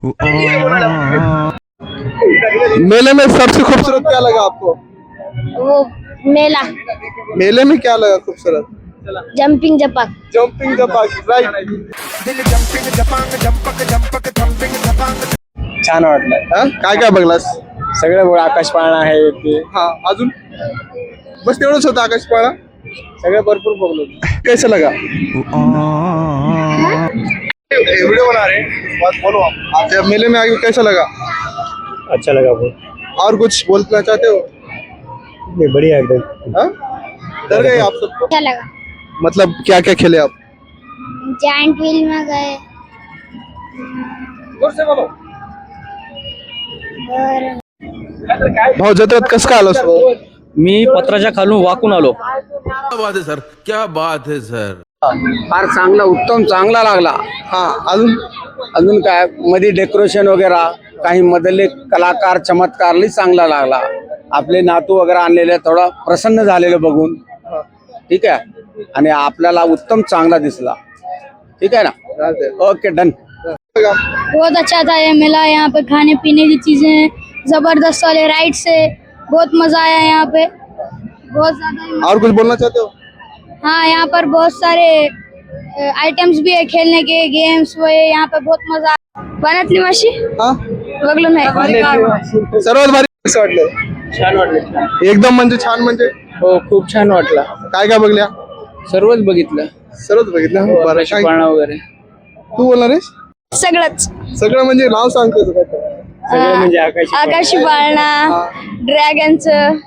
मेले में सबसे खूबसूरत क्या लगा आपको? वो मेला मेले में क्या लगा खूबसूरत? जंपिंग जपाक जंपिंग जपाक, राइट. छान वाटलं. काय काय बघलास? सगळं बघ, आकाश पाळणा आहे ते, हा, अजून बस तेवढंच होतं आकाश पाळा. सगळं भरपूर बघलो. कैसा लगा? वीडियो बना रहे हैं, बात बोलो आप. आप मेले में आके कैसा लगा? अच्छा लगा बहुत. और कुछ बोलना चाहते हो? नहीं, बढ़िया एकदम. हाँ? डर गए आप सबको? अच्छा लगा. मतलब क्या क्या खेले आप? जायंट व्हील में गए और भाऊ जत्रेत कसं काय आलोस भाऊ? मी पत्राच्या खालून वाकून आलो. क्या बात है सर, क्या बात है सर. फार चांगला, उत्तम, चांगला लागला. हा, अजून काय मध्ये डेकोरेशन वगैरे, काही मधले कलाकार, चमत्कार लई चांगला लागला. आपले नातू वगैरे आणलेले थोडा प्रसन्न झालेलं बघून. ठीक आहे. आणि आपल्याला उत्तम चांगला दिसला. ठीक आहे ना. Okay, done. बहुत अच्छा था ये मेला. यहाँ पे खाने पीने की चीजें हैं, जबरदस्त वाले राइड्स है, बहुत मजा आया यहाँ पे, बहुत ज्यादा. और कुछ बोलना चाहते हो? हाँ, यहाँ पर बहुत सारे आइटम्स भी है खेलने के, गेम्स वो है. यहाँ पे बहुत मजा. पाण्यातली माशी हा, बघलो नाही. सर्वात भारी कसं वाटलं? छान वाटलं. एकदम म्हणजे छान म्हणजे हो, खूप छान वाटला. काय काय बघल्या? सर्वच बघितलं. सर्वच बघितलं. बरं, काय पाळणा वगैरे तू बोलणार आहेस? सगळंच. सगळं म्हणजे नाव सांगते सगळं म्हणजे आकाशी आकाशी पाळणा, ड्रॅगनचं.